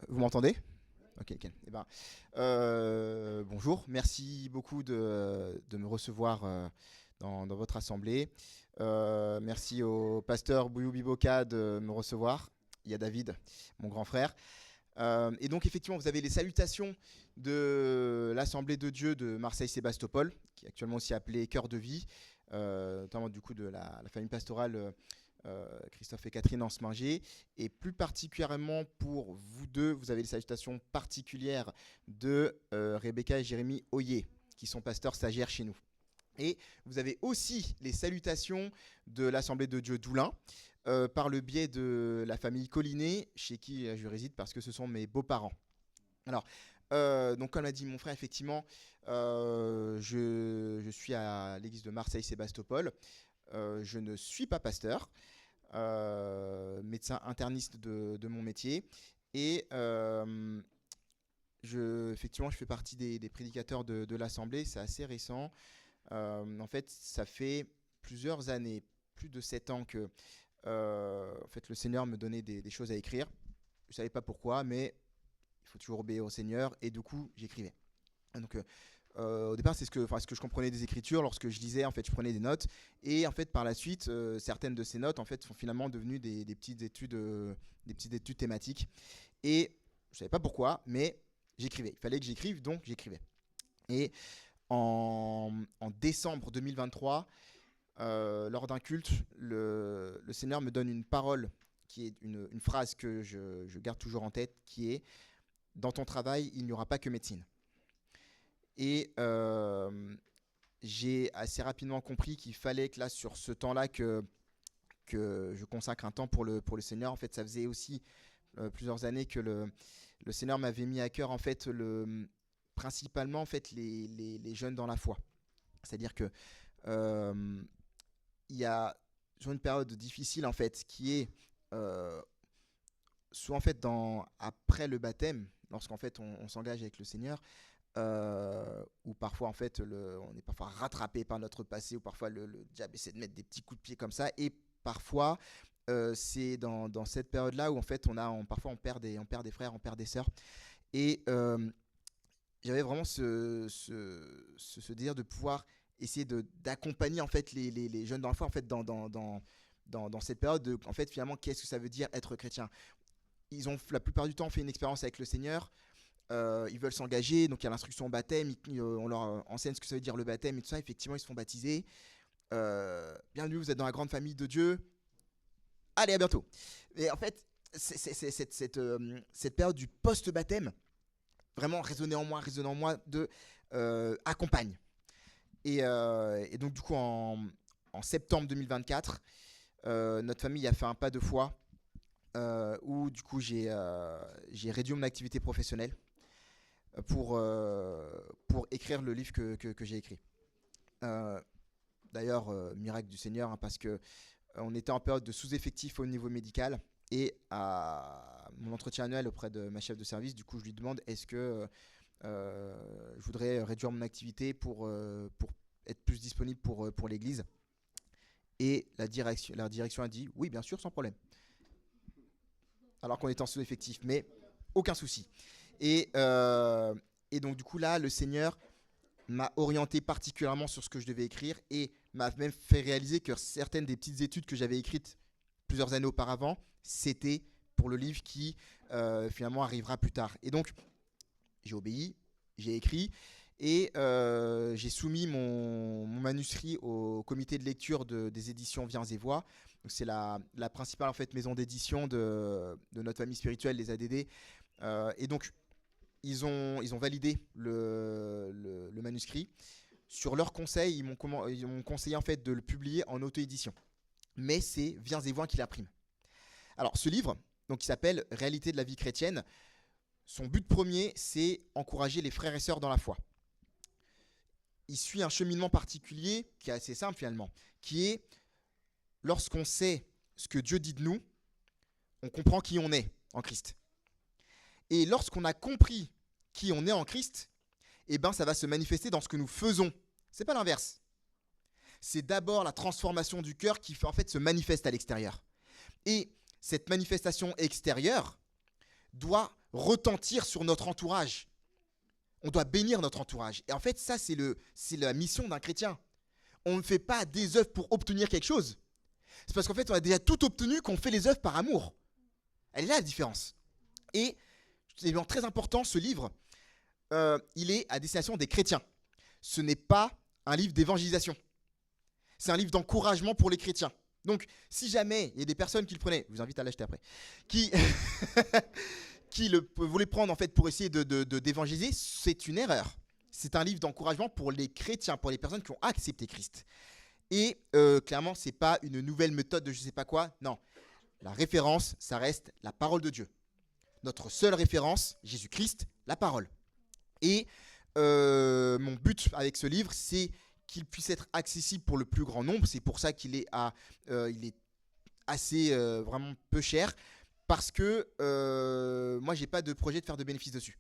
Vous m'entendez? Ok, nickel. Eh ben, bonjour, merci beaucoup de me recevoir dans votre assemblée. Merci au pasteur Bouyou Biboka de me recevoir. Il y a David, mon grand frère. Et donc, effectivement, vous avez les salutations de l'Assemblée de Dieu de Marseille-Sébastopol, qui est actuellement aussi appelée Cœur de Vie, notamment du coup de la famille pastorale Christophe et Catherine Anseminger. Et plus particulièrement pour vous deux, vous avez les salutations particulières de Rebecca et Jérémy Oyer, qui sont pasteurs stagiaires chez nous. Et vous avez aussi les salutations de l'Assemblée de Dieu d'Oulin, par le biais de la famille Collinet, chez qui je réside parce que ce sont mes beaux-parents. Alors, donc comme l'a dit mon frère, effectivement, je suis à l'église de Marseille-Sébastopol. Je ne suis pas pasteur, médecin interniste de mon métier. Et effectivement, je fais partie des prédicateurs de l'Assemblée. C'est assez récent. En fait, ça fait plusieurs années, plus de 7 ans que en fait, le Seigneur me donnait des choses à écrire. Je ne savais pas pourquoi, mais il faut toujours obéir au Seigneur. Et du coup, j'écrivais. Donc, au départ, c'est ce que je comprenais des Écritures. Lorsque je lisais, en fait, je prenais des notes. Et en fait, par la suite, certaines de ces notes, en fait, sont finalement devenues des petites études thématiques. Et je ne savais pas pourquoi, mais j'écrivais. Il fallait que j'écrive, donc j'écrivais. Et en décembre 2023, lors d'un culte, le Seigneur me donne une parole qui est une phrase que je garde toujours en tête, qui est « Dans ton travail, il n'y aura pas que médecine ». Et j'ai assez rapidement compris qu'il fallait que là, sur ce temps-là, que je consacre un temps pour le Seigneur. En fait, ça faisait aussi plusieurs années que le Seigneur m'avait mis à cœur, en fait, principalement, en fait, les jeunes dans la foi. C'est-à-dire que il y a sur une période difficile, en fait, qui est soit en fait après le baptême, lorsqu'en fait on s'engage avec le Seigneur, où parfois en fait on est parfois rattrapé par notre passé, ou parfois le diable essaie de mettre des petits coups de pied comme ça, et parfois c'est dans cette période-là où en fait parfois on perd des frères, on perd des sœurs, et j'avais vraiment ce désir de pouvoir essayer d'accompagner en fait les jeunes dans la foi, en fait dans cette période de, en fait, finalement, qu'est-ce que ça veut dire être chrétien. Ils ont la plupart du temps fait une expérience avec le Seigneur, ils veulent s'engager, donc il y a l'instruction au baptême, on leur enseigne ce que ça veut dire le baptême et tout ça. Effectivement, ils se font baptiser. Bienvenue, vous êtes dans la grande famille de Dieu. Allez, à bientôt. Et en fait, cette période du post-baptême vraiment résonnait en moi de accompagne. Et donc du coup, en septembre 2024, notre famille a fait un pas de foi, où du coup j'ai réduit mon activité professionnelle pour écrire le livre que j'ai écrit. D'ailleurs, miracle du Seigneur, hein, parce que on était en période de sous-effectif au niveau médical, et à mon entretien annuel auprès de ma chef de service, du coup je lui demande est-ce que je voudrais réduire mon activité pour être plus disponible pour l'église. Et la direction a dit oui, bien sûr, sans problème. Alors qu'on est en sous-effectif, mais aucun souci. Et donc du coup là, le Seigneur m'a orienté particulièrement sur ce que je devais écrire, et m'a même fait réaliser que certaines des petites études que j'avais écrites plusieurs années auparavant, c'était pour le livre qui finalement arrivera plus tard. Et donc j'ai obéi, j'ai écrit, et j'ai soumis mon manuscrit au comité de lecture des éditions Viens et Voix. Donc c'est la principale en fait maison d'édition de notre famille spirituelle, les ADD. Et donc ils ont validé le manuscrit. Sur leur conseil, ils m'ont conseillé en fait de le publier en auto-édition. Mais c'est Viens et Voix qui l'imprime. Alors ce livre, donc, qui s'appelle Réalité de la vie chrétienne, son but premier, c'est encourager les frères et sœurs dans la foi. Il suit un cheminement particulier qui est assez simple finalement, qui est lorsqu'on sait ce que Dieu dit de nous, on comprend qui on est en Christ. Et lorsqu'on a compris qui on est en Christ, eh ben ça va se manifester dans ce que nous faisons. C'est pas l'inverse. C'est d'abord la transformation du cœur qui en fait se manifeste à l'extérieur. Et cette manifestation extérieure doit retentir sur notre entourage. On doit bénir notre entourage. Et en fait, ça, c'est la mission d'un chrétien. On ne fait pas des œuvres pour obtenir quelque chose. C'est parce qu'en fait, on a déjà tout obtenu qu'on fait les œuvres par amour. Elle est là la différence. Et c'est vraiment très important, ce livre, il est à destination des chrétiens. Ce n'est pas un livre d'évangélisation. C'est un livre d'encouragement pour les chrétiens. Donc, si jamais il y a des personnes qui le prenaient, je vous invite à l'acheter après, qui voulaient prendre en fait pour essayer d'évangéliser, c'est une erreur. C'est un livre d'encouragement pour les chrétiens, pour les personnes qui ont accepté Christ. Et clairement, ce n'est pas une nouvelle méthode de je ne sais pas quoi. Non, la référence, ça reste la parole de Dieu. Notre seule référence, Jésus-Christ, la parole. Et mon but avec ce livre, c'est qu'il puisse être accessible pour le plus grand nombre. C'est pour ça qu'il est, il est assez vraiment peu cher. Parce que moi, je n'ai pas de projet de faire de bénéfices dessus.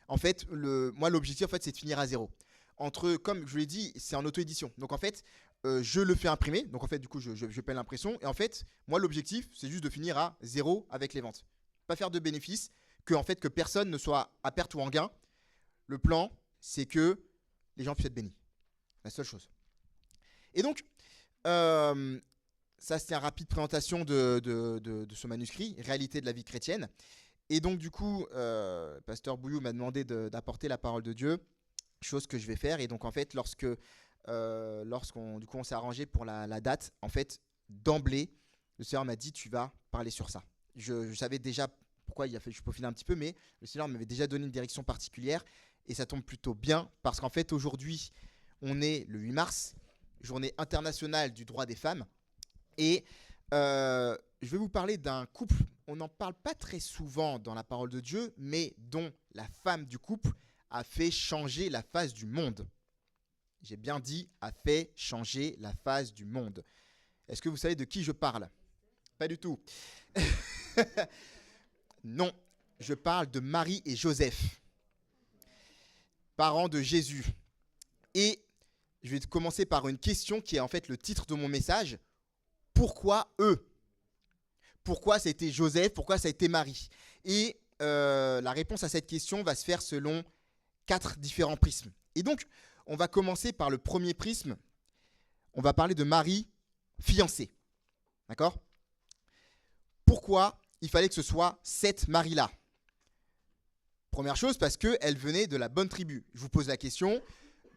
En fait, moi, l'objectif, en fait, c'est de finir à zéro. Comme je vous l'ai dit, c'est en auto-édition. Donc, en fait, je le fais imprimer. Donc, en fait, du coup, je paie l'impression. Et en fait, moi, l'objectif, c'est juste de finir à zéro avec les ventes. Pas faire de bénéfices, que personne ne soit à perte ou en gain. Le plan, c'est que les gens puissent être bénis. La seule chose. Et donc, ça, c'était une rapide présentation de ce manuscrit, Réalité de la vie chrétienne. Et donc, du coup, Pasteur Bouillou m'a demandé d'apporter la parole de Dieu, chose que je vais faire. Et donc, en fait, lorsqu'on s'est arrangé pour la date, en fait, d'emblée, le Seigneur m'a dit, tu vas parler sur ça. Je savais déjà pourquoi il a fait, je peaufinais un petit peu, mais le Seigneur m'avait déjà donné une direction particulière. Et ça tombe plutôt bien, parce qu'en fait, aujourd'hui, on est le 8 mars, journée internationale du droit des femmes. Et je vais vous parler d'un couple, on n'en parle pas très souvent dans la parole de Dieu, mais dont la femme du couple a fait changer la face du monde. J'ai bien dit, a fait changer la face du monde. Est-ce que vous savez de qui je parle? Pas du tout. Non, je parle de Marie et Joseph, parents de Jésus. Et je vais commencer par une question qui est en fait le titre de mon message. Pourquoi eux? Pourquoi ça a été Joseph? Pourquoi ça a été Marie? Et la réponse à cette question va se faire selon 4 différents prismes. Et donc, on va commencer par le premier prisme. On va parler de Marie, fiancée. D'accord? Pourquoi il fallait que ce soit cette Marie-là? Première chose, parce qu'elle venait de la bonne tribu. Je vous pose la question,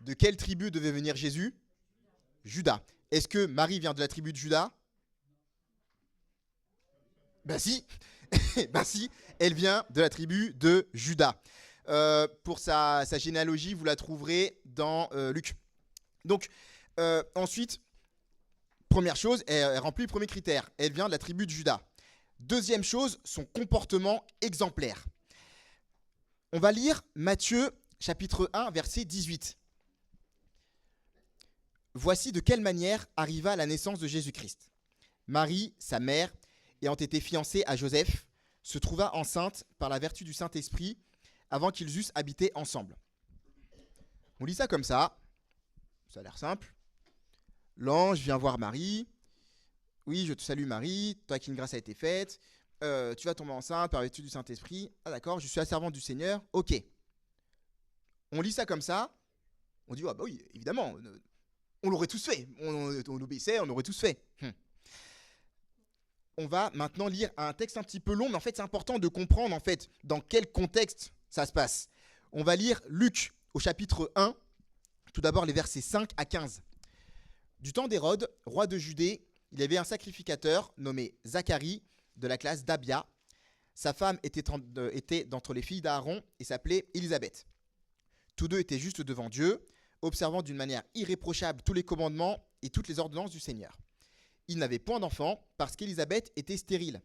de quelle tribu devait venir Jésus? Juda. Est-ce que Marie vient de la tribu de Juda? Ben si, ben si, elle vient de la tribu de Juda. Pour sa généalogie, vous la trouverez dans Luc. Donc, ensuite, première chose, elle remplit le premier critère. Elle vient de la tribu de Juda. Deuxième chose, son comportement exemplaire. On va lire Matthieu, chapitre 1, verset 18. Voici de quelle manière arriva la naissance de Jésus-Christ. Marie, sa mère, ayant été fiancée à Joseph, se trouva enceinte par la vertu du Saint-Esprit avant qu'ils eussent habité ensemble. On lit ça comme ça a l'air simple. L'ange vient voir Marie. Oui, je te salue Marie, toi qui une grâce a été faite. Tu vas tomber enceinte par la vertu du Saint-Esprit. Ah d'accord, je suis la servante du Seigneur. Ok. On lit ça comme ça. On dit, ah bah oui, évidemment, on l'aurait tous fait. On obéissait, on aurait tous fait. On va maintenant lire un texte un petit peu long, mais en fait, c'est important de comprendre en fait dans quel contexte ça se passe. On va lire Luc au chapitre 1, tout d'abord les versets 5 à 15. Du temps d'Hérode, roi de Judée, il y avait un sacrificateur nommé Zacharie de la classe d'Abia. Sa femme était d'entre les filles d'Aaron et s'appelait Élisabeth. Tous deux étaient justes devant Dieu, observant d'une manière irréprochable tous les commandements et toutes les ordonnances du Seigneur. Ils n'avaient point d'enfants parce qu'Élisabeth était stérile.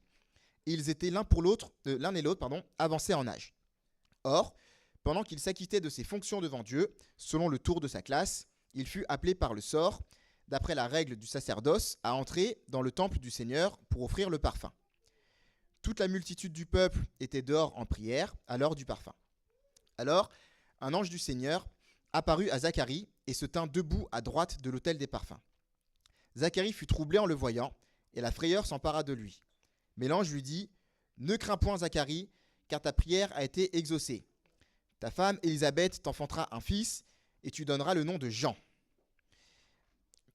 Et ils étaient l'un et l'autre, avancés en âge. Or, pendant qu'il s'acquittait de ses fonctions devant Dieu, selon le tour de sa classe, il fut appelé par le sort, d'après la règle du sacerdoce, à entrer dans le temple du Seigneur pour offrir le parfum. Toute la multitude du peuple était dehors en prière à l'heure du parfum. Alors, un ange du Seigneur apparut à Zacharie et se tint debout à droite de l'autel des parfums. Zacharie fut troublé en le voyant, et la frayeur s'empara de lui. Mais l'ange lui dit « Ne crains point, Zacharie, car ta prière a été exaucée. Ta femme, Élisabeth, t'enfantera un fils, et tu donneras le nom de Jean. »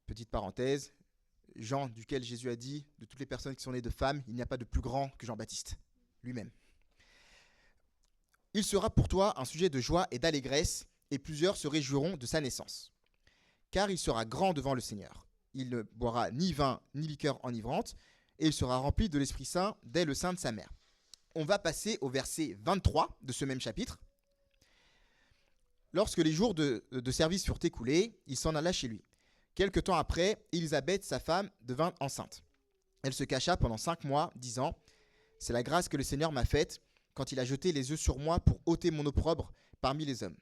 Petite parenthèse, Jean, duquel Jésus a dit, de toutes les personnes qui sont nées de femmes, il n'y a pas de plus grand que Jean-Baptiste, lui-même. « Il sera pour toi un sujet de joie et d'allégresse, et plusieurs se réjouiront de sa naissance. Car il sera grand devant le Seigneur. Il ne boira ni vin ni liqueur enivrante, et il sera rempli de l'Esprit Saint dès le sein de sa mère. » On va passer au verset 23 de ce même chapitre. « Lorsque les jours de service furent écoulés, il s'en alla chez lui. Quelque temps après, Élisabeth, sa femme, devint enceinte. Elle se cacha pendant 5 mois, disant « C'est la grâce que le Seigneur m'a faite quand il a jeté les yeux sur moi pour ôter mon opprobre parmi les hommes. »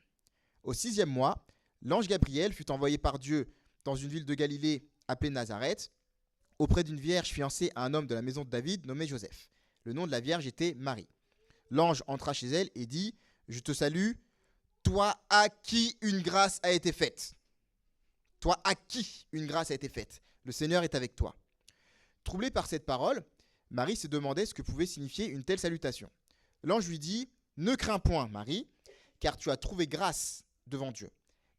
Au 6e mois, l'ange Gabriel fut envoyé par Dieu dans une ville de Galilée appelée Nazareth, auprès d'une vierge fiancée à un homme de la maison de David nommé Joseph. Le nom de la vierge était Marie. L'ange entra chez elle et dit « Je te salue, toi à qui une grâce a été faite. » Toi à qui une grâce a été faite. Le Seigneur est avec toi. Troublée par cette parole, Marie se demandait ce que pouvait signifier une telle salutation. L'ange lui dit « Ne crains point, Marie, car tu as trouvé grâce devant Dieu.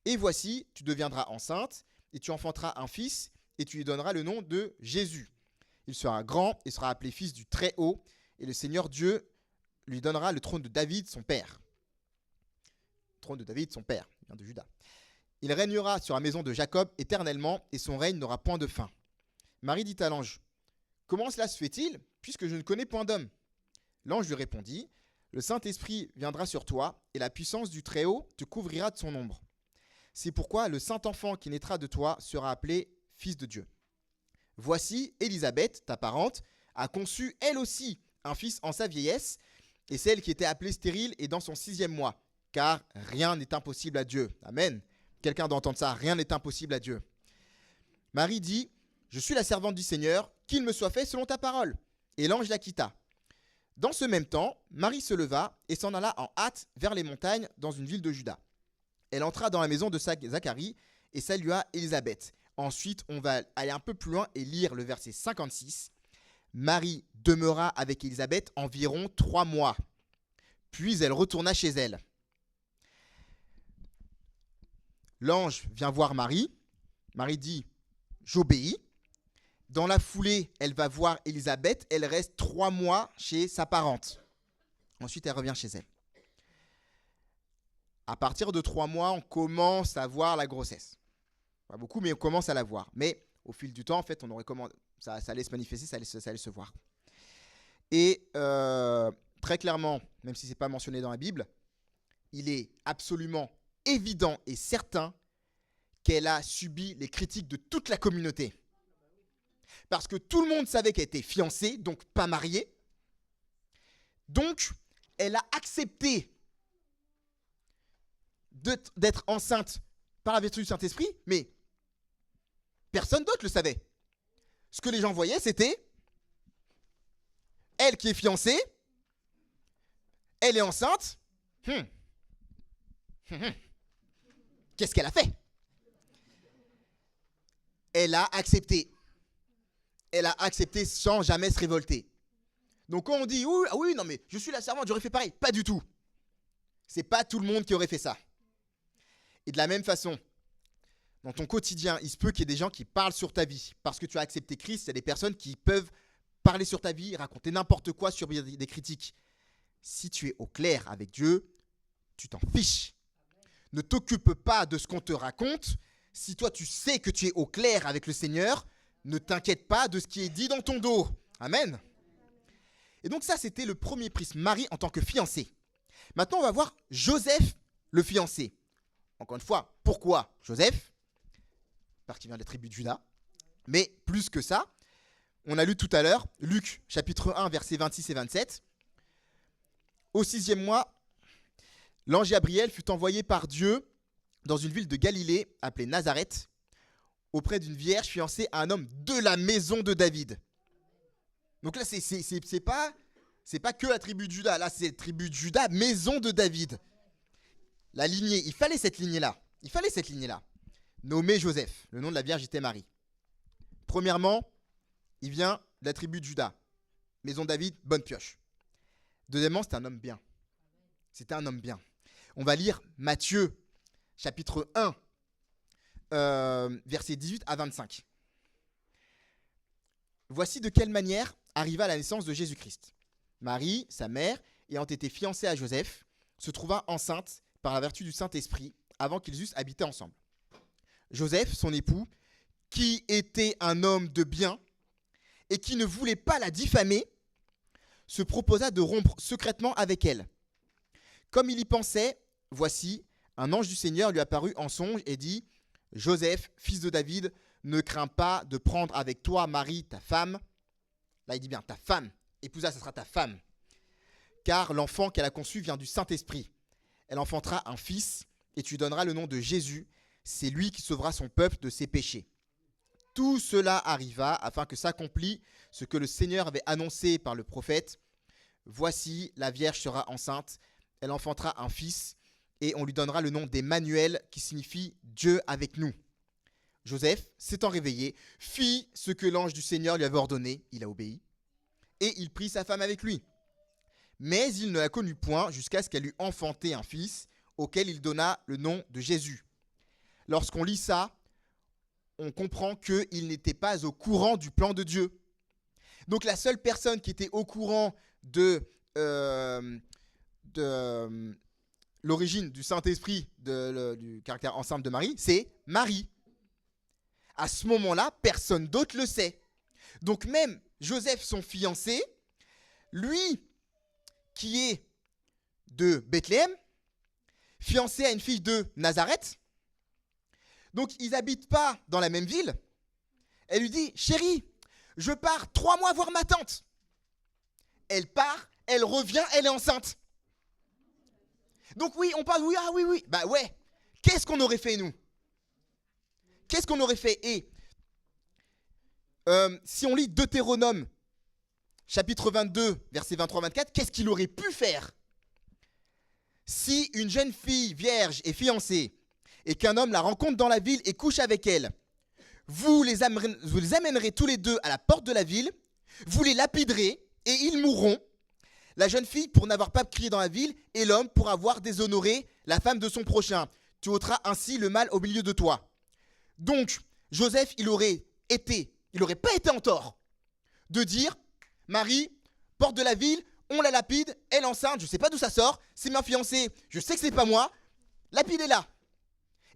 Et voici, tu deviendras enceinte, et tu enfanteras un fils, et tu lui donneras le nom de Jésus. Il sera grand et sera appelé fils du Très-Haut, et le Seigneur Dieu lui donnera le trône de David, son père. » Trône de David, son père, il vient de Juda. « Il régnera sur la maison de Jacob éternellement, et son règne n'aura point de fin. » Marie dit à l'ange « Comment cela se fait-il, puisque je ne connais point d'homme ?» L'ange lui répondit « Le Saint-Esprit viendra sur toi, et la puissance du Très-Haut te couvrira de son ombre. C'est pourquoi le Saint-Enfant qui naîtra de toi sera appelé Fils de Dieu. Voici, Élisabeth, ta parente, a conçu elle aussi un fils en sa vieillesse, et celle qui était appelée stérile est dans son 6e mois, car rien n'est impossible à Dieu. » Amen. Quelqu'un doit entendre ça, rien n'est impossible à Dieu. Marie dit « Je suis la servante du Seigneur, qu'il me soit fait selon ta parole. » Et l'ange la quitta. Dans ce même temps, Marie se leva et s'en alla en hâte vers les montagnes dans une ville de Juda. Elle entra dans la maison de Zacharie et salua Élisabeth. Ensuite, on va aller un peu plus loin et lire le verset 56. Marie demeura avec Élisabeth environ 3 mois. Puis elle retourna chez elle. L'ange vient voir Marie. Marie dit « J'obéis ». Dans la foulée, elle va voir Élisabeth. Elle reste 3 mois chez sa parente. Ensuite, elle revient chez elle. À partir de 3 mois, on commence à voir la grossesse. Pas beaucoup, mais on commence à la voir. Mais au fil du temps, en fait, ça allait se manifester, ça allait se voir. Et très clairement, même si ce n'est pas mentionné dans la Bible, il est absolument évident et certain qu'elle a subi les critiques de toute la communauté. Parce que tout le monde savait qu'elle était fiancée, donc pas mariée. Donc, elle a accepté d'être enceinte par la vertu du Saint-Esprit, mais personne d'autre le savait. Ce que les gens voyaient, c'était elle qui est fiancée, elle est enceinte. Qu'est-ce qu'elle a fait? Elle a accepté. Elle a accepté sans jamais se révolter. Donc quand on dit oui, non mais je suis la servante, j'aurais fait pareil. Pas du tout. C'est pas tout le monde qui aurait fait ça. Et de la même façon, dans ton quotidien, il se peut qu'il y ait des gens qui parlent sur ta vie. Parce que tu as accepté Christ, il y a des personnes qui peuvent parler sur ta vie, raconter n'importe quoi sur des critiques. Si tu es au clair avec Dieu, tu t'en fiches. Ne t'occupe pas de ce qu'on te raconte. Si toi tu sais que tu es au clair avec le Seigneur, ne t'inquiète pas de ce qui est dit dans ton dos. Amen. Et donc ça, c'était le premier prisme, Marie en tant que fiancée. Maintenant, on va voir Joseph, le fiancé. Encore une fois, pourquoi Joseph? Parce qu'il vient de la tribu de Juda. Mais plus que ça, on a lu tout à l'heure, Luc chapitre 1, versets 26 et 27. Au 6e mois, l'ange Gabriel fut envoyé par Dieu dans une ville de Galilée appelée Nazareth, auprès d'une vierge fiancée à un homme de la maison de David. Donc là, c'est pas que la tribu de Juda. Là, c'est la tribu de Juda, maison de David. La lignée, il fallait cette lignée-là. Nommé Joseph. Le nom de la vierge était Marie. Premièrement, il vient de la tribu de Juda. Maison de David, bonne pioche. Deuxièmement, c'est un homme bien. C'était un homme bien. On va lire Matthieu, chapitre 1, versets 18 à 25. Voici de quelle manière arriva la naissance de Jésus-Christ. Marie, sa mère, ayant été fiancée à Joseph, se trouva enceinte par la vertu du Saint-Esprit avant qu'ils eussent habité ensemble. Joseph, son époux, qui était un homme de bien et qui ne voulait pas la diffamer, se proposa de rompre secrètement avec elle. Comme il y pensait, voici, un ange du Seigneur lui apparut en songe et dit : « Joseph, fils de David, ne crains pas de prendre avec toi Marie, ta femme. » Là, il dit bien ta femme. Épousa, ce sera ta femme. Car l'enfant qu'elle a conçu vient du Saint-Esprit. Elle enfantera un fils et tu lui donneras le nom de Jésus. C'est lui qui sauvera son peuple de ses péchés. Tout cela arriva afin que s'accomplisse ce que le Seigneur avait annoncé par le prophète. Voici, la Vierge sera enceinte. Elle enfantera un fils et on lui donnera le nom d'Emmanuel qui signifie Dieu avec nous. Joseph, s'étant réveillé, fit ce que l'ange du Seigneur lui avait ordonné. Il a obéi. Et il prit sa femme avec lui. Mais il ne la connut point jusqu'à ce qu'elle eût enfanté un fils auquel il donna le nom de Jésus. Lorsqu'on lit ça, on comprend qu'il n'était pas au courant du plan de Dieu. Donc la seule personne qui était au courant de l'origine du Saint-Esprit, du caractère enceinte de Marie, c'est Marie. À ce moment-là, personne d'autre le sait. Donc même Joseph, son fiancé, lui, qui est de Bethléem, fiancé à une fille de Nazareth, donc ils n'habitent pas dans la même ville. Elle lui dit : « Chérie, je pars 3 mois voir ma tante. » Elle part, elle revient, elle est enceinte. Donc oui, on parle, oui, ah oui, oui. Bah ouais, qu'est-ce qu'on aurait fait nous ? Qu'est-ce qu'on aurait fait ? Et si on lit Deutéronome, chapitre 22, versets 23-24, qu'est-ce qu'il aurait pu faire ? Si une jeune fille vierge est fiancée et qu'un homme la rencontre dans la ville et couche avec elle, vous les amènerez tous les deux à la porte de la ville, vous les lapiderez et ils mourront. La jeune fille pour n'avoir pas crié dans la ville et l'homme pour avoir déshonoré la femme de son prochain. Tu ôteras ainsi le mal au milieu de toi. Donc, Joseph, il aurait pas été en tort de dire : Marie, porte de la ville, on la lapide, elle est enceinte, je ne sais pas d'où ça sort, c'est ma fiancée, je sais que c'est pas moi, lapidez-la.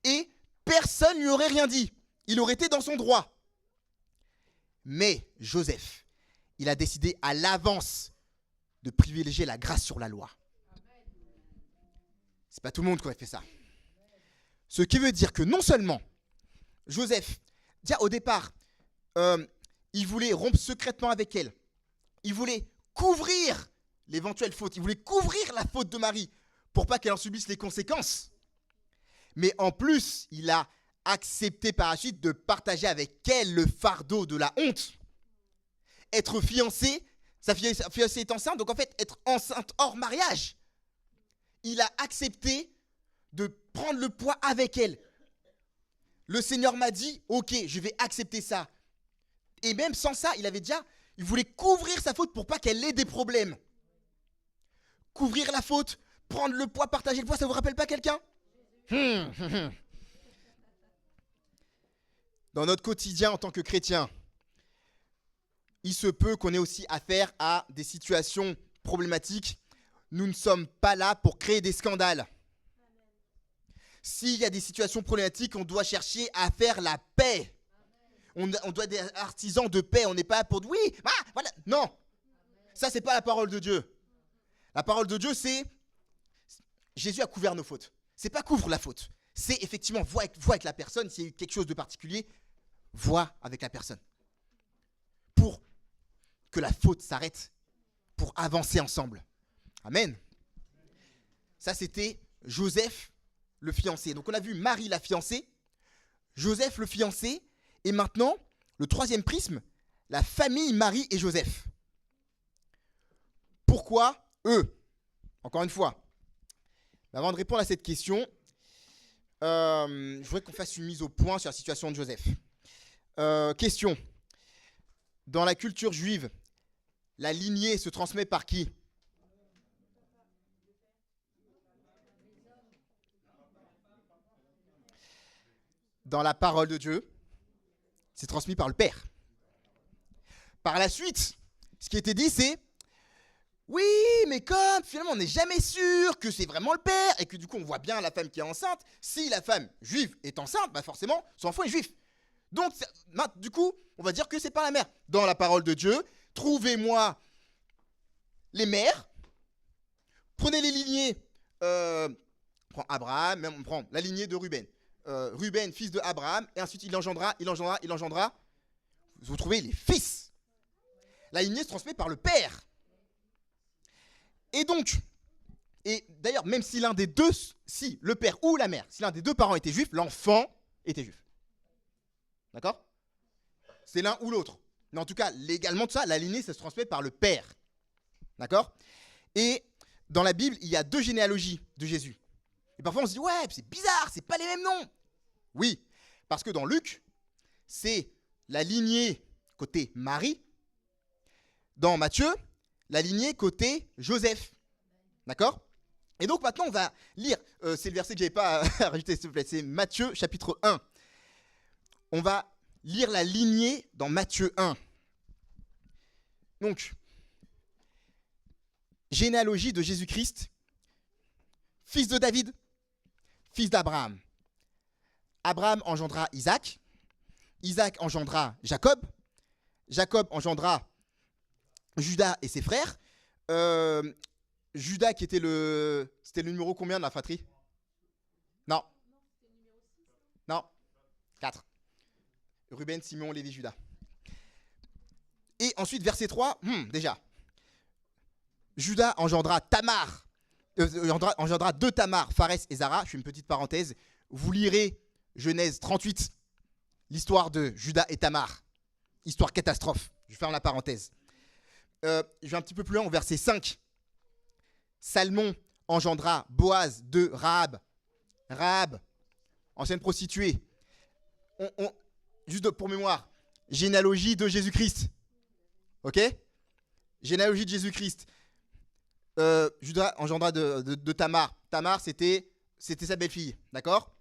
Et personne ne lui aurait rien dit. Il aurait été dans son droit. Mais Joseph, il a décidé à l'avance de privilégier la grâce sur la loi. C'est pas tout le monde qui aurait fait ça. Ce qui veut dire que non seulement Joseph, déjà au départ, il voulait rompre secrètement avec elle. Il voulait couvrir l'éventuelle faute. Il voulait couvrir la faute de Marie pour pas qu'elle en subisse les conséquences. Mais en plus, il a accepté par la suite de partager avec elle le fardeau de la honte. Être fiancé, sa fiancée est enceinte, donc en fait, être enceinte hors mariage. Il a accepté de prendre le poids avec elle. Le Seigneur m'a dit, ok, je vais accepter ça. Et même sans ça, il voulait couvrir sa faute pour pas qu'elle ait des problèmes. Couvrir la faute, prendre le poids, partager le poids, ça vous rappelle pas quelqu'un ? Dans notre quotidien en tant que chrétien, il se peut qu'on ait aussi affaire à des situations problématiques. Nous ne sommes pas là pour créer des scandales. S'il y a des situations problématiques, on doit chercher à faire la paix. On doit être des artisans de paix. On n'est pas là pour oui, voilà. Non, ça c'est pas la parole de Dieu. La parole de Dieu, c'est Jésus a couvert nos fautes. C'est pas couvre la faute. C'est effectivement vois avec la personne. S'il y a eu quelque chose de particulier, vois avec la personne. Pour que la faute s'arrête, pour avancer ensemble. Amen. Ça, c'était Joseph, le fiancé. Donc, on a vu Marie, la fiancée, Joseph, le fiancé, et maintenant, le troisième prisme, la famille Marie et Joseph. Pourquoi eux ? Encore une fois, avant de répondre à cette question, je voudrais qu'on fasse une mise au point sur la situation de Joseph. Question. Dans la culture juive, la lignée se transmet par qui ? dans la parole de Dieu, c'est transmis par le Père. Par la suite, ce qui était dit, c'est oui, mais comme finalement on n'est jamais sûr que c'est vraiment le Père et que du coup on voit bien la femme qui est enceinte, si la femme juive est enceinte, bah forcément son enfant est juif. Donc du coup, on va dire que c'est pas la mère. Dans la parole de Dieu, trouvez-moi les mères, prenez les lignées, on prend Abraham, même on prend la lignée de Ruben. Ruben, fils de Abraham, et ensuite il engendra. Vous trouvez les fils. La lignée se transmet par le père. Et donc, et d'ailleurs, même si l'un des deux, si le père ou la mère, si l'un des deux parents était juif, l'enfant était juif. D'accord ? C'est l'un ou l'autre. Mais en tout cas, légalement, tout ça, la lignée, ça se transmet par le père. D'accord ? Et dans la Bible, il y a 2 généalogies de Jésus. Et parfois, on se dit, ouais, c'est bizarre, c'est pas les mêmes noms. Oui, parce que dans Luc, c'est la lignée côté Marie. Dans Matthieu, la lignée côté Joseph. D'accord ? Et donc maintenant, on va lire, c'est le verset que je n'avais pas rajouté, s'il te plaît, c'est Matthieu chapitre 1. On va lire la lignée dans Matthieu 1. Donc, généalogie de Jésus-Christ, fils de David, fils d'Abraham. Abraham engendra Isaac, Isaac engendra Jacob, Jacob engendra Judas et ses frères. Judas qui était c'était le numéro combien de la fratrie ? Non. Non. 4. Ruben, Simeon, Lévi, Judas. Et ensuite, verset 3, déjà. Judas engendra Tamar, engendra 2 Tamar, Pharès et Zara. Je fais une petite parenthèse. Vous lirez Genèse 38, l'histoire de Judas et Tamar. Histoire catastrophe. Je ferme la parenthèse. Je vais un petit peu plus loin au verset 5. Salmon engendra Boaz de Rahab. Rahab, ancienne prostituée. Juste pour mémoire, généalogie de Jésus-Christ. Ok ? Généalogie de Jésus-Christ. Judas engendra de Tamar. Tamar, c'était sa belle-fille. D'accord ?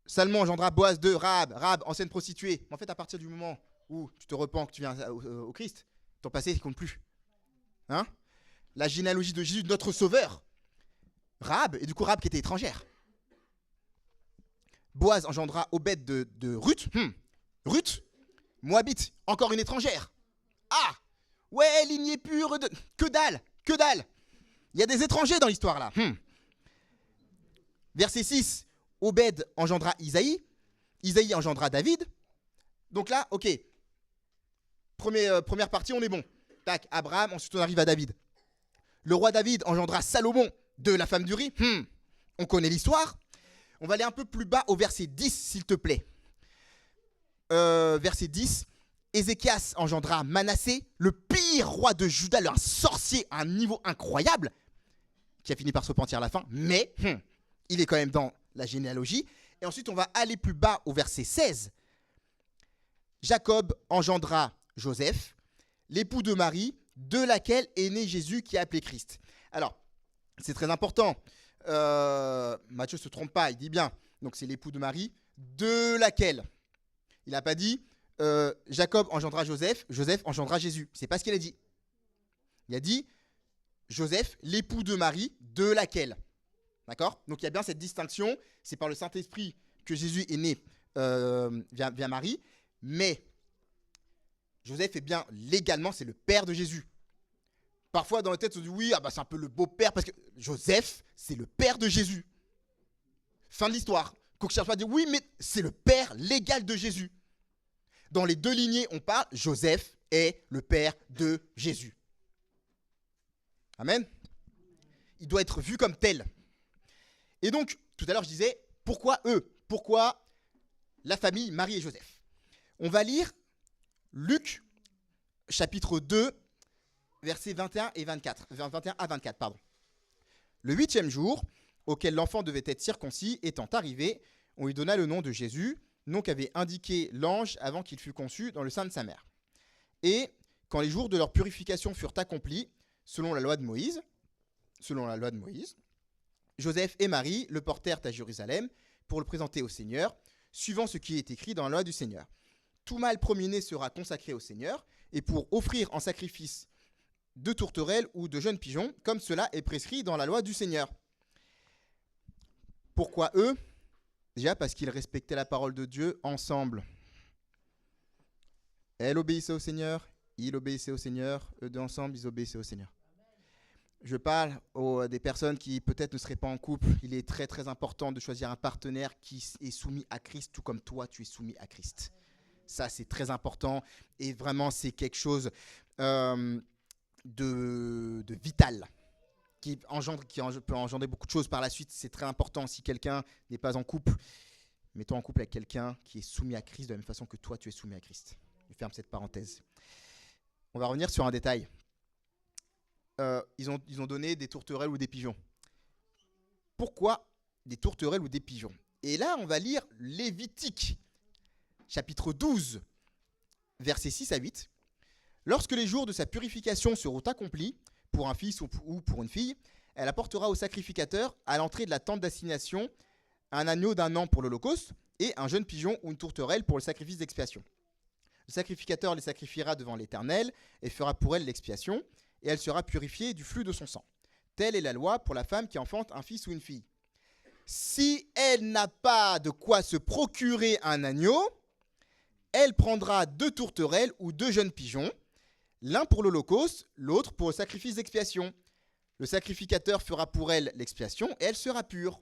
Salmon engendra Boaz de Rahab. Rahab, ancienne prostituée. En fait, à partir du moment où tu te repens, que tu viens au Christ, ton passé ne compte plus. Hein ? La généalogie de Jésus, notre sauveur. Rahab, et du coup Rahab qui était étrangère. Boaz engendra Obed de Ruth. Ruth, Moabite, encore une étrangère. Ah, ouais, lignée pure, que dalle. Il y a des étrangers dans l'histoire là. Verset 6, Obed engendra Isaïe. Isaïe engendra David. Donc là, ok. Première partie, on est bon. Tac, Abraham, ensuite on arrive à David. Le roi David engendra Salomon de la femme d'Uri. On connaît l'histoire. On va aller un peu plus bas au verset 10, s'il te plaît. Verset 10. Ézéchias engendra Manassé, le pire roi de Juda, un sorcier à un niveau incroyable, qui a fini par se repentir à la fin, mais il est quand même dans la généalogie. Et ensuite, on va aller plus bas au verset 16. Jacob engendra Joseph, l'époux de Marie, de laquelle est né Jésus qui est appelé Christ. Alors, c'est très important. Matthieu ne se trompe pas, il dit bien. Donc, c'est l'époux de Marie, de laquelle. Il n'a pas dit Jacob engendra Joseph, Joseph engendra Jésus. C'est pas ce qu'il a dit. Il a dit Joseph, l'époux de Marie, de laquelle. D'accord ? Donc, il y a bien cette distinction. C'est par le Saint-Esprit que Jésus est né via Marie. Mais Joseph est bien légalement, c'est le père de Jésus. Parfois, dans la tête, on dit oui, c'est un peu le beau-père, parce que Joseph, c'est le père de Jésus. Fin de l'histoire. Qu'on ne cherche pas à dire oui, mais c'est le père légal de Jésus. Dans les 2 lignées, on parle, Joseph est le père de Jésus. Amen. Il doit être vu comme tel. Et donc, tout à l'heure, je disais, pourquoi eux ? Pourquoi la famille Marie et Joseph ? On va lire Luc, chapitre 2, versets 21 et 24. 21 à 24, pardon. Le 8e jour, auquel l'enfant devait être circoncis, étant arrivé, on lui donna le nom de Jésus, nom qu'avait indiqué l'ange avant qu'il fût conçu dans le sein de sa mère. Et quand les jours de leur purification furent accomplis, selon la loi de Moïse, Joseph et Marie le portèrent à Jérusalem pour le présenter au Seigneur, suivant ce qui est écrit dans la loi du Seigneur. Tout mâle premier-né sera consacré au Seigneur, et pour offrir en sacrifice de tourterelles ou de jeunes pigeons, comme cela est prescrit dans la loi du Seigneur. Pourquoi eux ? Déjà parce qu'ils respectaient la parole de Dieu ensemble. Elle obéissait au Seigneur, il obéissait au Seigneur, eux deux ensemble, ils obéissaient au Seigneur. Je parle à des personnes qui peut-être ne seraient pas en couple. Il est très très important de choisir un partenaire qui est soumis à Christ, tout comme toi tu es soumis à Christ. Ça c'est très important et vraiment c'est quelque chose de vital qui peut engendrer beaucoup de choses par la suite. C'est très important si quelqu'un n'est pas en couple. Mets-toi en couple avec quelqu'un qui est soumis à Christ de la même façon que toi tu es soumis à Christ. Je ferme cette parenthèse. On va revenir sur un détail. Ils ont donné des tourterelles ou des pigeons. Pourquoi des tourterelles ou des pigeons ? Et là, on va lire Lévitique, chapitre 12, versets 6 à 8. Lorsque les jours de sa purification seront accomplis, pour un fils ou pour une fille, elle apportera au sacrificateur, à l'entrée de la tente d'assignation, un agneau d'1 an pour l'holocauste et un jeune pigeon ou une tourterelle pour le sacrifice d'expiation. Le sacrificateur les sacrifiera devant l'Éternel et fera pour elle l'expiation, et elle sera purifiée du flux de son sang. Telle est la loi pour la femme qui enfante un fils ou une fille. Si elle n'a pas de quoi se procurer un agneau, elle prendra 2 tourterelles ou 2 jeunes pigeons, l'un pour l'holocauste, l'autre pour le sacrifice d'expiation. Le sacrificateur fera pour elle l'expiation et elle sera pure.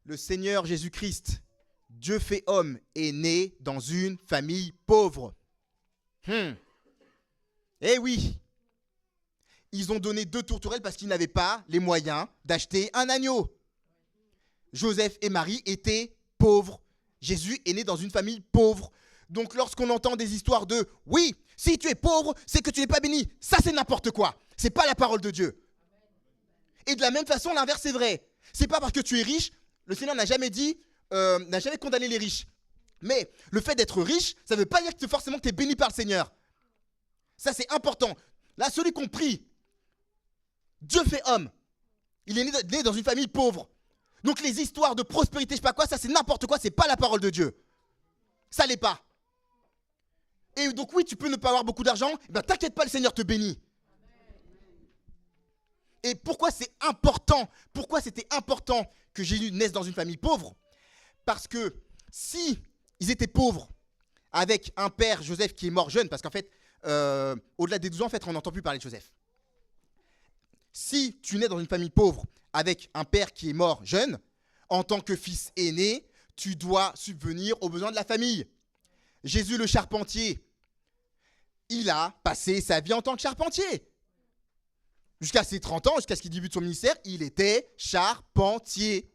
Le Seigneur Jésus-Christ, Dieu fait homme, est né dans une famille pauvre. Eh oui, ils ont donné 2 tourterelles parce qu'ils n'avaient pas les moyens d'acheter un agneau. Joseph et Marie étaient pauvres. Jésus est né dans une famille pauvre. Donc lorsqu'on entend des histoires de « oui, si tu es pauvre, c'est que tu n'es pas béni », ça c'est n'importe quoi. C'est pas la parole de Dieu. Et de la même façon, l'inverse est vrai. C'est pas parce que tu es riche, le Seigneur n'a jamais condamné les riches. Mais le fait d'être riche, ça ne veut pas dire que forcément tu es béni par le Seigneur. Ça c'est important. Là, celui qu'on prie, Dieu fait homme. Il est né dans une famille pauvre. Donc les histoires de prospérité, je sais pas quoi, ça c'est n'importe quoi, c'est pas la parole de Dieu. Ça l'est pas. Et donc oui, tu peux ne pas avoir beaucoup d'argent, ben t'inquiète pas, le Seigneur te bénit. Et pourquoi c'est important ? Pourquoi c'était important que Jésus naisse dans une famille pauvre ? Parce que si ils étaient pauvres, avec un père, Joseph, qui est mort jeune, parce qu'en fait, au-delà des 12 ans, en fait, on n'entend plus parler de Joseph. Si tu nais dans une famille pauvre, avec un père qui est mort jeune, en tant que fils aîné, tu dois subvenir aux besoins de la famille. Jésus le charpentier, il a passé sa vie en tant que charpentier. Jusqu'à ses 30 ans, jusqu'à ce qu'il débute son ministère, il était charpentier.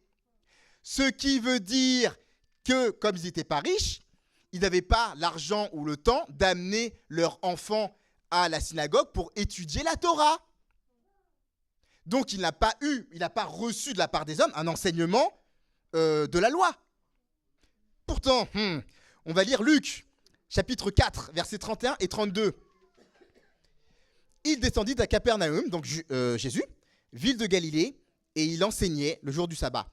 Ce qui veut dire que, comme ils n'étaient pas riches, ils n'avaient pas l'argent ou le temps d'amener leur enfant à la synagogue pour étudier la Torah. Donc il n'a pas reçu de la part des hommes un enseignement de la loi. Pourtant, on va lire Luc, chapitre 4, versets 31 et 32. Il descendit à Capernaum, donc Jésus, ville de Galilée, et il enseignait le jour du sabbat.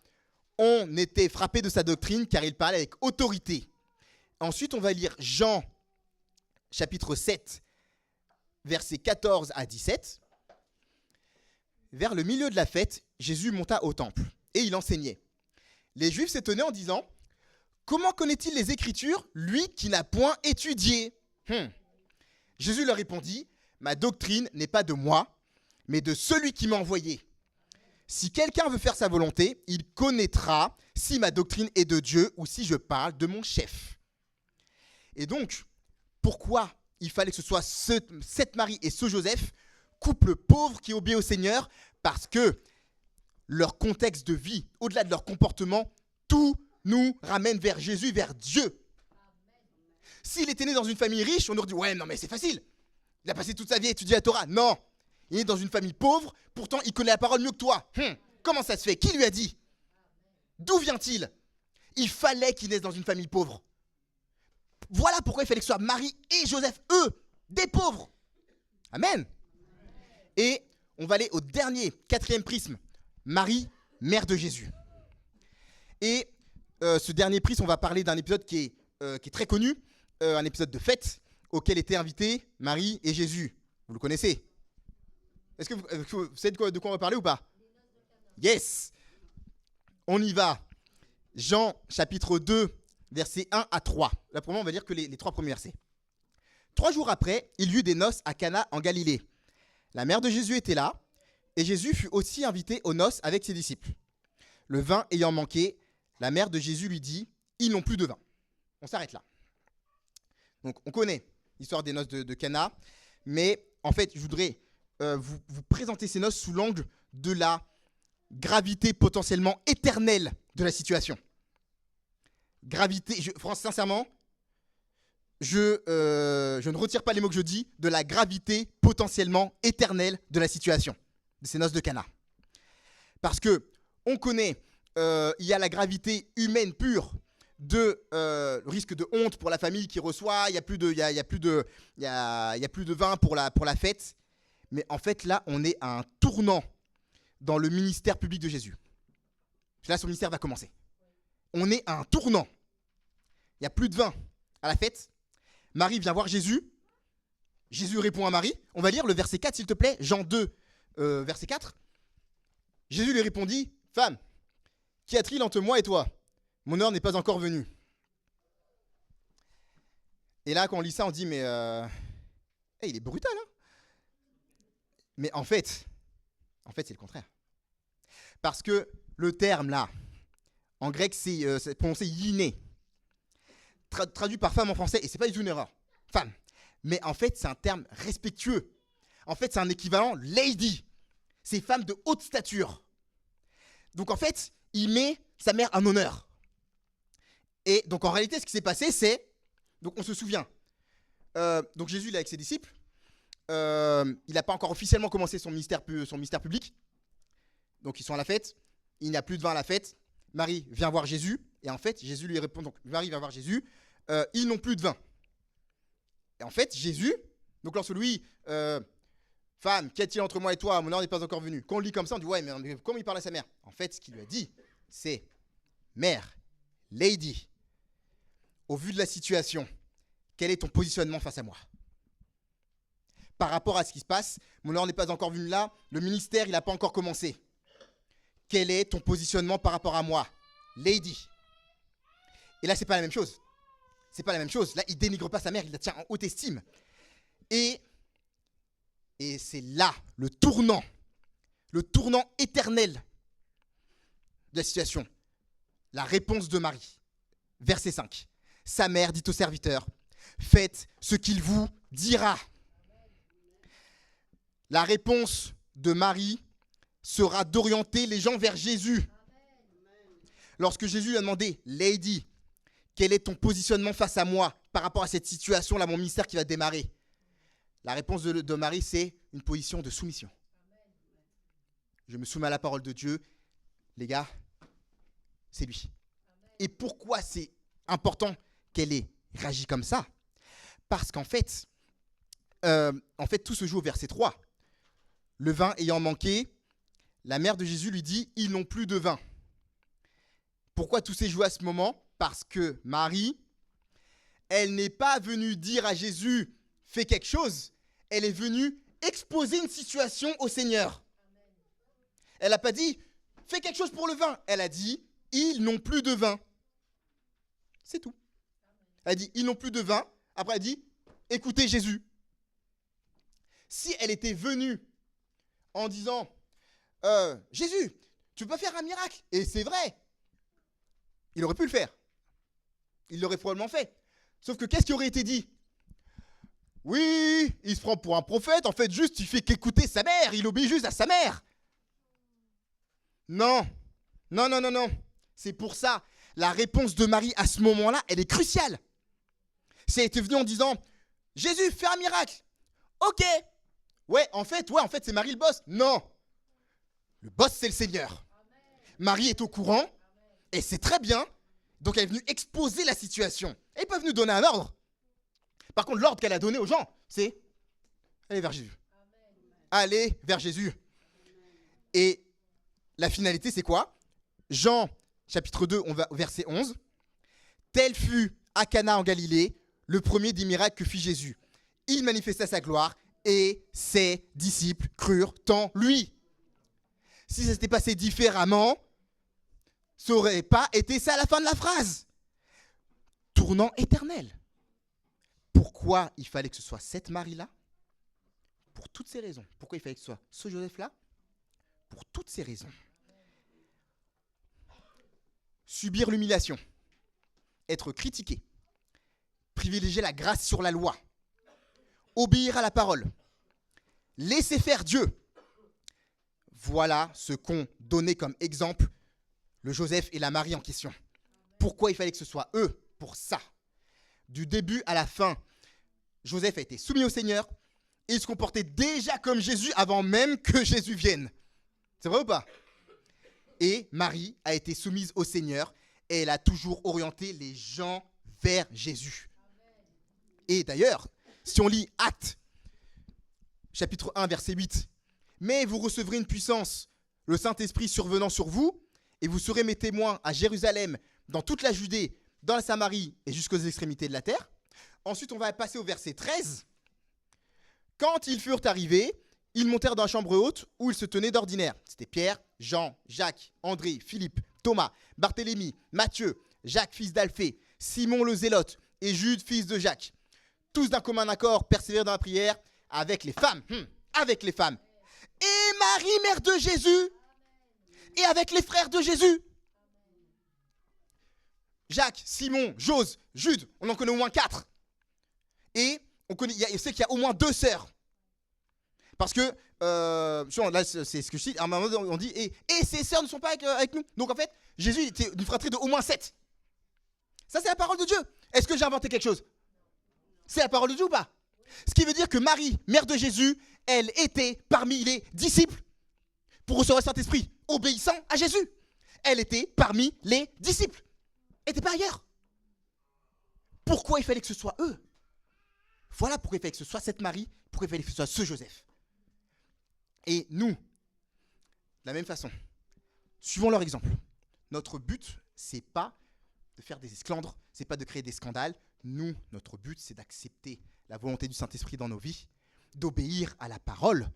On était frappé de sa doctrine car il parlait avec autorité. Ensuite, on va lire Jean, chapitre 7, versets 14 à 17. Vers le milieu de la fête, Jésus monta au temple et il enseignait. Les Juifs s'étonnaient en disant « Comment connaît-il les Écritures, lui qui n'a point étudié ?» Jésus leur répondit « Ma doctrine n'est pas de moi, mais de celui qui m'a envoyé. Si quelqu'un veut faire sa volonté, il connaîtra si ma doctrine est de Dieu ou si je parle de mon chef. » Et donc, pourquoi il fallait que ce soit cette Marie et ce Joseph, couple pauvre qui obéit au Seigneur, parce que leur contexte de vie, au-delà de leur comportement, tout nous ramène vers Jésus, vers Dieu. S'il était né dans une famille riche, on aurait dit « Ouais, non mais c'est facile. Il a passé toute sa vie à étudier la Torah. » Non, il est dans une famille pauvre, pourtant il connaît la parole mieux que toi. Comment ça se fait ? Qui lui a dit ? D'où vient-il ? Il fallait qu'il naisse dans une famille pauvre. Voilà pourquoi il fallait que ce soit Marie et Joseph, eux, des pauvres. Amen. Et on va aller au dernier, 4e prisme. Marie, mère de Jésus. Et ce dernier prix, on va parler d'un épisode qui est très connu, un épisode de fête auquel étaient invités Marie et Jésus. Vous le connaissez? Est-ce que vous savez de quoi on va parler ou pas? Yes. On y va. Jean chapitre 2, versets 1 à 3. Là, pour moi, on va dire que les 3 premiers versets. 3 jours après, il y eut des noces à Cana en Galilée. La mère de Jésus était là, et Jésus fut aussi invité aux noces avec ses disciples. Le vin ayant manqué, la mère de Jésus lui dit « Ils n'ont plus de vin. » On s'arrête là. Donc, on connaît l'histoire des noces de Cana, mais en fait, je voudrais vous présenter ces noces sous l'angle de la gravité potentiellement éternelle de la situation. Gravité, sincèrement, je ne retire pas les mots que je dis, de la gravité potentiellement éternelle de la situation de ces noces de Cana. Parce que on connaît, il y a la gravité humaine pure de risque de honte pour la famille qui reçoit, il y a plus de vin pour la fête. Mais en fait, là, on est à un tournant dans le ministère public de Jésus. Là, son ministère va commencer. On est à un tournant. Il n'y a plus de vin à la fête. Marie vient voir Jésus. Jésus répond à Marie. On va lire le verset 4, s'il te plaît. Jean 2, verset 4. Jésus lui répondit, « Femme, qu'y a-t-il entre moi et toi? Mon heure n'est pas encore venue. » Et là, quand on lit ça, on dit, mais il est brutal, hein? Mais en fait, c'est le contraire. Parce que le terme là, en grec, c'est prononcé yiné. Traduit par femme en français, et c'est pas du tout une erreur. Femme. Mais en fait, c'est un terme respectueux. En fait, c'est un équivalent lady. C'est femme de haute stature. Donc en fait, il met sa mère en honneur. Et donc en réalité, ce qui s'est passé, c'est... Donc on se souvient. Donc Jésus, il est avec ses disciples. Il n'a pas encore officiellement commencé son ministère public. Donc ils sont à la fête. Il n'y a plus de vin à la fête. Marie vient voir Jésus. Et en fait, Jésus lui répond. Donc Marie vient voir Jésus. Ils n'ont plus de vin. Et en fait, Jésus, donc lorsque lui, femme, qu'y a-t-il entre moi et toi? Mon heure n'est pas encore venue. Quand on lit comme ça, on dit ouais, mais comment il parle à sa mère? En fait, ce qu'il lui a dit, c'est mère, lady, au vu de la situation, quel est ton positionnement face à moi? Par rapport à ce qui se passe, mon heure n'est pas encore venue là, le ministère, il n'a pas encore commencé. Quel est ton positionnement par rapport à moi? Lady. Et là, c'est pas la même chose. C'est pas la même chose. Là, il dénigre pas sa mère, il la tient en haute estime. Et c'est là le tournant éternel de la situation. La réponse de Marie. Verset 5. Sa mère dit au serviteur, faites ce qu'il vous dira. La réponse de Marie sera d'orienter les gens vers Jésus. Lorsque Jésus lui a demandé, Lady, quel est ton positionnement face à moi par rapport à cette situation-là, mon ministère qui va démarrer? La réponse de Marie, c'est une position de soumission. Je me soumets à la parole de Dieu. Les gars, c'est lui. Et pourquoi c'est important qu'elle ait réagi comme ça? Parce qu'en fait, tout se joue au verset 3. Le vin ayant manqué, la mère de Jésus lui dit, ils n'ont plus de vin. Pourquoi tout s'est joué à ce moment? Parce que Marie, elle n'est pas venue dire à Jésus, fais quelque chose. Elle est venue exposer une situation au Seigneur. Elle n'a pas dit, fais quelque chose pour le vin. Elle a dit, ils n'ont plus de vin. C'est tout. Elle a dit, ils n'ont plus de vin. Après, elle a dit, écoutez Jésus. Si elle était venue en disant, Jésus, tu peux pas faire un miracle? Et c'est vrai. Il aurait pu le faire. Il l'aurait probablement fait. Sauf que qu'est-ce qui aurait été dit? Oui, il se prend pour un prophète. En fait, juste, il fait qu'écouter sa mère. Il obéit juste à sa mère. Non. Non, non, non, non. C'est pour ça, la réponse de Marie à ce moment-là, elle est cruciale. Si elle était venue en disant, Jésus, fais un miracle. Ok. Ouais, en fait, c'est Marie le boss. Non. Le boss, c'est le Seigneur. Amen. Marie est au courant. Amen. Et c'est très bien. Donc, elle est venue exposer la situation. Elle n'est pas venue donner un ordre. Par contre, l'ordre qu'elle a donné aux gens, c'est allez vers Jésus. Amen. Allez vers Jésus. Amen. Et la finalité, c'est quoi? Jean chapitre 2, on va au verset 11. Tel fut à Cana en Galilée le premier des miracles que fit Jésus. Il manifesta sa gloire et ses disciples crurent en lui. Si ça s'était passé différemment, ça n'aurait pas été ça à la fin de la phrase. Tournant éternel. Pourquoi il fallait que ce soit cette Marie-là? Pour toutes ces raisons. Pourquoi il fallait que ce soit ce Joseph-là? Pour toutes ces raisons. Subir l'humiliation. Être critiqué. Privilégier la grâce sur la loi. Obéir à la parole. Laisser faire Dieu. Voilà ce qu'ont donné comme exemple le Joseph et la Marie en question. Pourquoi il fallait que ce soit eux pour ça? Du début à la fin, Joseph a été soumis au Seigneur et il se comportait déjà comme Jésus avant même que Jésus vienne. C'est vrai ou pas? Et Marie a été soumise au Seigneur et elle a toujours orienté les gens vers Jésus. Et d'ailleurs, si on lit Actes, chapitre 1, verset 8, « Mais vous recevrez une puissance, le Saint-Esprit survenant sur vous, et vous serez mes témoins à Jérusalem, dans toute la Judée, dans la Samarie et jusqu'aux extrémités de la terre. » Ensuite, on va passer au verset 13. « Quand ils furent arrivés, ils montèrent dans la chambre haute où ils se tenaient d'ordinaire. » C'était Pierre, Jean, Jacques, André, Philippe, Thomas, Barthélemy, Matthieu, Jacques, fils d'Alphée, Simon le Zélote et Jude, fils de Jacques. Tous d'un commun accord persévèrent dans la prière avec les femmes. Avec les femmes. Et Marie, mère de Jésus, et avec les frères de Jésus. Jacques, Simon, Jose, Jude, on en connaît au moins 4. Et on sait qu'il y a au moins 2 sœurs. Parce que, là c'est ce que je dis, à un moment on dit, et ces sœurs ne sont pas avec nous. Donc en fait, Jésus était une fratrie de au moins 7. Ça c'est la parole de Dieu. Est-ce que j'ai inventé quelque chose? C'est la parole de Dieu ou pas? Ce qui veut dire que Marie, mère de Jésus, elle était parmi les disciples pour recevoir le Saint-Esprit, obéissant à Jésus. Elle était parmi les disciples. Elle n'était pas ailleurs. Pourquoi il fallait que ce soit eux? Voilà pourquoi il fallait que ce soit cette Marie, pourquoi il fallait que ce soit ce Joseph. Et nous, de la même façon, suivons leur exemple. Notre but, c'est pas de faire des esclandres, c'est pas de créer des scandales. Nous, notre but, c'est d'accepter la volonté du Saint-Esprit dans nos vies, d'obéir à la parole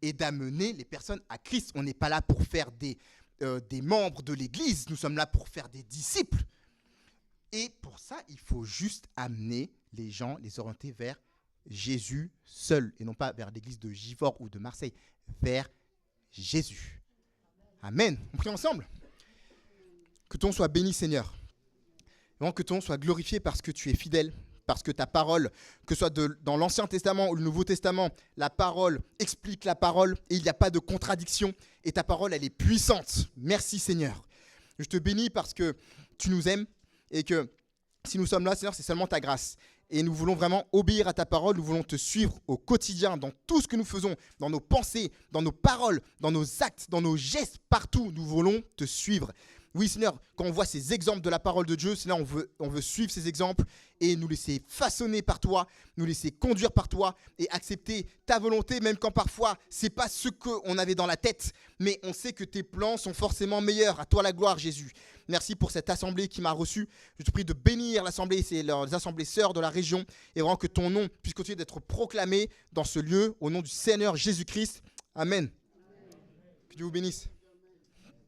et d'amener les personnes à Christ. On n'est pas là pour faire des membres de l'Église, nous sommes là pour faire des disciples. Et pour ça, il faut juste amener les gens, les orienter vers Jésus seul, et non pas vers l'Église de Givors ou de Marseille, vers Jésus. Amen. On prie ensemble. Que ton nom soit béni, Seigneur. Que ton nom soit glorifié parce que tu es fidèle, parce que ta parole, que ce soit dans l'Ancien Testament ou le Nouveau Testament, la parole explique la parole et il n'y a pas de contradiction. Et ta parole, elle est puissante. Merci Seigneur. Je te bénis parce que tu nous aimes et que si nous sommes là, Seigneur, c'est seulement ta grâce. Et nous voulons vraiment obéir à ta parole, nous voulons te suivre au quotidien, dans tout ce que nous faisons, dans nos pensées, dans nos paroles, dans nos actes, dans nos gestes, partout, nous voulons te suivre. Oui, Seigneur, quand on voit ces exemples de la parole de Dieu, Seigneur, on veut suivre ces exemples et nous laisser façonner par toi, nous laisser conduire par toi et accepter ta volonté, même quand parfois, ce n'est pas ce qu'on avait dans la tête, mais on sait que tes plans sont forcément meilleurs. À toi la gloire, Jésus. Merci pour cette assemblée qui m'a reçu. Je te prie de bénir l'assemblée, c'est les assemblées sœurs de la région, et vraiment que ton nom puisse continuer d'être proclamé dans ce lieu, au nom du Seigneur Jésus-Christ. Amen. Que Dieu vous bénisse.